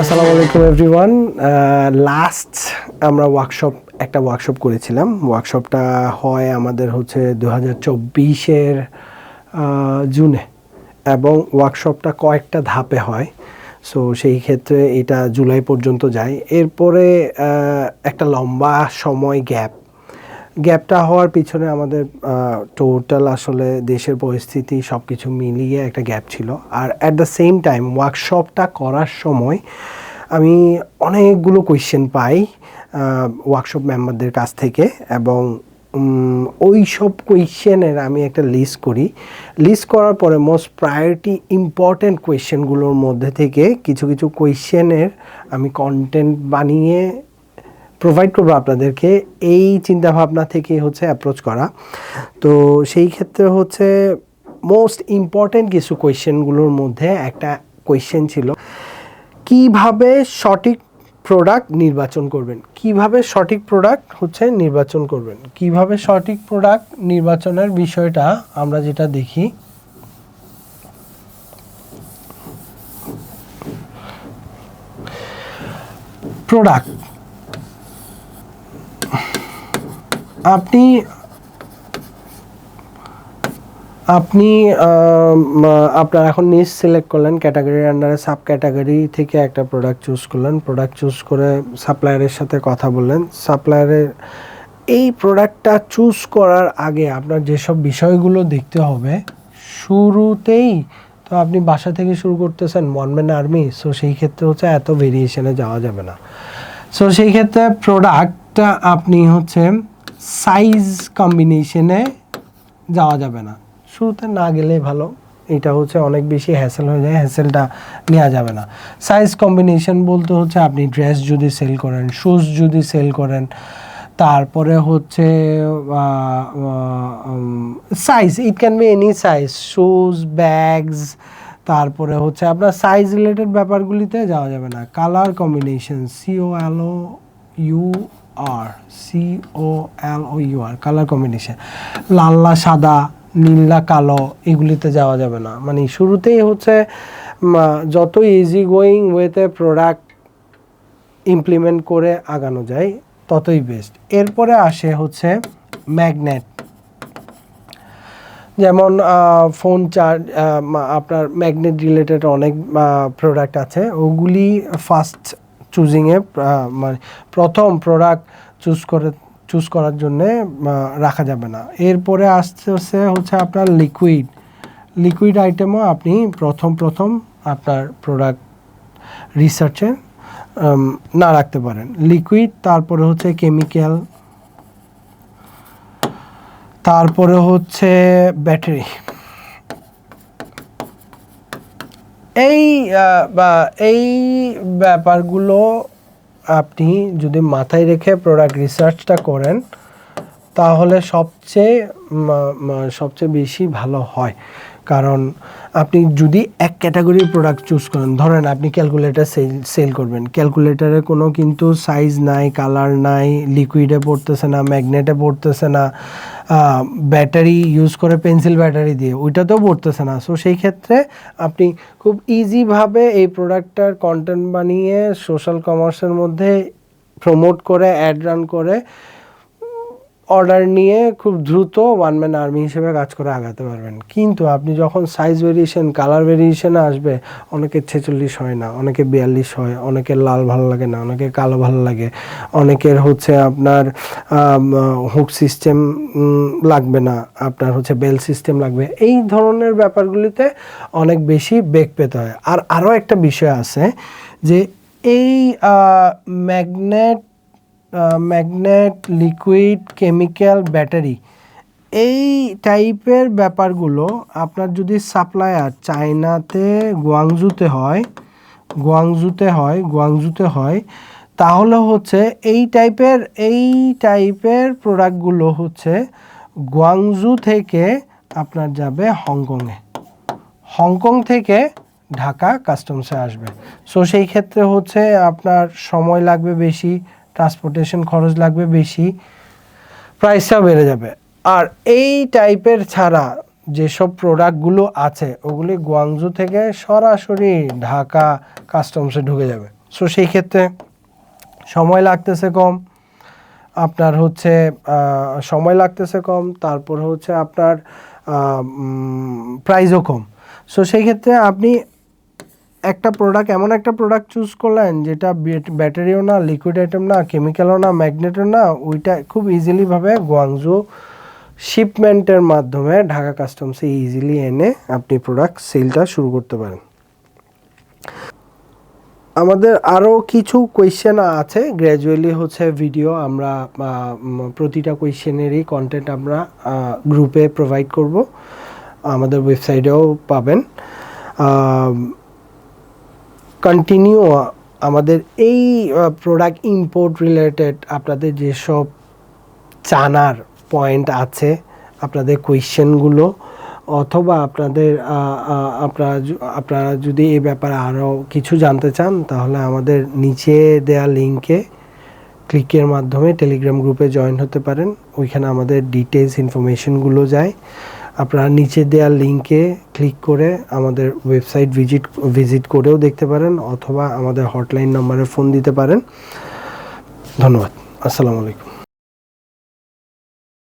আসসালামু আলাইকুম everyone. Last আমরা একটা ওয়ার্কশপ করেছিলাম। ওয়ার্কশপটা হয় আমাদের হচ্ছে 2024-এর জুনে, এবং ওয়ার্কশপটা কয়েকটা ধাপে হয়। সো সেই ক্ষেত্রে এটা জুলাই পর্যন্ত যায়। এরপরে একটা লম্বা সময় গ্যাপটা হওয়ার পিছনে আমাদের টোটাল আসলে দেশের পরিস্থিতি সব কিছু মিলিয়ে একটা গ্যাপ ছিল। আর অ্যাট দ্য সেম টাইম ওয়ার্কশপটা করার সময় আমি অনেকগুলো কোয়েশ্চেন পাই ওয়ার্কশপ মেম্বারদের কাছ থেকে, এবং ওই সব কোয়েশ্চেনের আমি একটা লিস্ট করার পরে মোস্ট প্রায়োরিটি ইম্পর্ট্যান্ট কোয়েশ্চেনগুলোর মধ্যে থেকে কিছু কিছু কোয়েশ্চেনের আমি কন্টেন্ট বানিয়ে প্রোভাইড করবো আপনাদেরকে। এই চিন্তাভাবনা থেকে হচ্ছে অ্যাপ্রোচ করা। তো সেই ক্ষেত্রে হচ্ছে মোস্ট ইম্পর্ট্যান্ট কিছু কোয়েশ্চেনগুলোর মধ্যে একটা কোয়েশ্চেন ছিল, কিভাবে সঠিক প্রোডাক্ট নির্বাচন করবেন। কিভাবে সঠিক প্রোডাক্ট নির্বাচনের বিষয়টা আমরা যেটা দেখি, প্রোডাক্ট আপনি আপনার এখন নিচ সিলেক্ট করলেন, ক্যাটাগরির আন্ডারে সাব ক্যাটাগরি থেকে একটা প্রোডাক্ট চুজ করলেন। প্রোডাক্ট চুজ করে সাপ্লায়ারের সাথে কথা বললেন। সাপ্লায়ারের এই প্রোডাক্টটা চুজ করার আগে আপনার যেসব বিষয়গুলো দেখতে হবে, শুরুতেই তো আপনি বাসা থেকে শুরু করতেছেন, ওয়ান ম্যান আর্মি। সো সেই ক্ষেত্রে হচ্ছে এত ভেরিয়েশনে যাওয়া যাবে না। সো সেই ক্ষেত্রে প্রোডাক্টটা আপনি হচ্ছে সাইজ কম্বিনেশনে যাওয়া যাবে না, শুরুতে না গেলেই ভালো। এটা হচ্ছে অনেক বেশি হ্যাসেল হয়ে যায়, হ্যাসেলটা নেওয়া যাবে না। সাইজ কম্বিনেশন বলতে হচ্ছে আপনি ড্রেস যদি সেল করেন, শুজ যদি সেল করেন, তারপরে হচ্ছে size, it can be any size, shoes, bags, তারপরে হচ্ছে আপনার সাইজ রিলেটেড ব্যাপারগুলিতে যাওয়া যাবে না। Colour combination, COLOUR colour combination, লাল্লা সাদা, নীলা কালো, এগুলিতে যাওয়া যাবে না। মানে শুরুতেই হচ্ছে যত ইজি গোয়িং ওয়েতে প্রোডাক্ট ইমপ্লিমেন্ট করে আগানো যায় ততই বেস্ট। এরপরে আসে হচ্ছে ম্যাগনেট, যেমন ফোন চার্জ, আপনার ম্যাগনেট রিলেটেড অনেক প্রোডাক্ট আছে। ওগুলি ফার্স্ট চুজিংয়ে মানে প্রথম প্রোডাক্ট চুজ করার জন্যে রাখা যাবে না। এরপরে আসতে হচ্ছে আপনার লিকুইড আইটেমও আপনি প্রথম আপনার প্রোডাক্ট রিসার্চে না রাখতে পারেন। লিকুইড, তারপরে হচ্ছে কেমিক্যাল, তারপরে হচ্ছে ব্যাটারি। এই ব্যাপারগুলো আপনি যদি মাথায় রেখে প্রোডাক্ট রিসার্চটা করেন তাহলে সবচেয়ে বেশি ভালো হয়। কারণ আপনি যদি এক ক্যাটাগরির প্রোডাক্ট চুজ করেন, ধরেন আপনি ক্যালকুলেটর সেল করবেন, ক্যালকুলেটরে কোনো কিন্তু সাইজ নাই, কালার নাই, লিকুইডে পড়তেছে না, ম্যাগনেটে পড়তেছে না, ব্যাটারি ইউজ করে পেন্সিল ব্যাটারি দিয়ে ওইটাতেও পড়তেছে না। সো সেই ক্ষেত্রে আপনি খুব ইজিভাবে এই প্রোডাক্টটার কন্টেন্ট বানিয়ে সোশ্যাল কমার্সের মধ্যে প্রমোট করে, অ্যাড রান করে, অর্ডার নিয়ে খুব দ্রুত ওয়ান ম্যান আর্মি হিসেবে কাজ করে আগাতে পারবেন। কিন্তু আপনি যখন সাইজ ভেরিয়েশন, কালার ভেরিয়েশনে আসবে, অনেকের 46 হয় না, অনেকে 42 হয়, অনেকের লাল ভালো লাগে না, অনেকের কালো ভালো লাগে, অনেকের হচ্ছে আপনার হুক সিস্টেম লাগবে না, আপনার হচ্ছে বেল সিস্টেম লাগবে। এই ধরনের ব্যাপারগুলিতে অনেক বেশি বেগ পেতে হয়। আর আরও একটা বিষয় আছে যে এই ম্যাগনেট, লিকুইড, কেমিক্যাল, ব্যাটারি, এই টাইপের ব্যাপারগুলো আপনার যদি সাপ্লায়ার চায়নাতে গুয়াংজুতে হয় তাহলে হচ্ছে এই টাইপের প্রোডাক্টগুলো হচ্ছে গুয়াংজু থেকে আপনার যাবে হংকং থেকে ঢাকা কাস্টমসে আসবে। সো সেই ক্ষেত্রে হচ্ছে আপনার সময় লাগবে বেশি, ট্রান্সপোর্টেশন খরচ লাগবে বেশি, প্রাইসটাও বেড়ে যাবে। আর এই টাইপের ছাড়া যেসব প্রোডাক্টগুলো আছে ওগুলি গুয়াংজু থেকে সরাসরি ঢাকা কাস্টমসে ঢুকে যাবে। সো সেই ক্ষেত্রে সময় লাগতেছে কম, আপনার হচ্ছে তারপর হচ্ছে আপনার প্রাইসও কম। সো সেই ক্ষেত্রে আপনি এমন একটা প্রোডাক্ট চুজ করলেন যেটা ব্যাটারিও না, লিকুইড আইটেম না, কেমিক্যালও না, ম্যাগনেটও না, ওইটা খুব ইজিলিভাবে গোয়াংজু শিপমেন্টের মাধ্যমে ঢাকা কাস্টমসে ইজিলি এনে আপনি প্রোডাক্ট সেলটা শুরু করতে পারেন। আমাদের আরও কিছু কোয়েশ্চেন আছে, গ্র্যাজুয়ালি হচ্ছে ভিডিও আমরা প্রতিটা কোয়েশ্চেনেরই কন্টেন্ট আমরা গ্রুপে প্রোভাইড করব, আমাদের ওয়েবসাইটেও পাবেন। কন্টিনিউ আমাদের এই প্রোডাক্ট ইম্পোর্ট রিলেটেড আপনাদের যেসব জানার পয়েন্ট আছে, আপনাদের কোয়েশ্চেনগুলো, অথবা আপনারা যদি এই ব্যাপারে আরও কিছু জানতে চান, তাহলে আমাদের নিচে দেওয়া লিঙ্কে ক্লিকের মাধ্যমে টেলিগ্রাম গ্রুপে জয়েন হতে পারেন। ওইখানে আমাদের ডিটেলস ইনফরমেশনগুলো যায়। আপনারা নিচে দেওয়া লিঙ্কে ক্লিক করে আমাদের ওয়েবসাইট ভিজিট করেও দেখতে পারেন, অথবা আমাদের হটলাইন নম্বরে ফোন দিতে পারেন। ধন্যবাদ। আসসালামু আলাইকুম।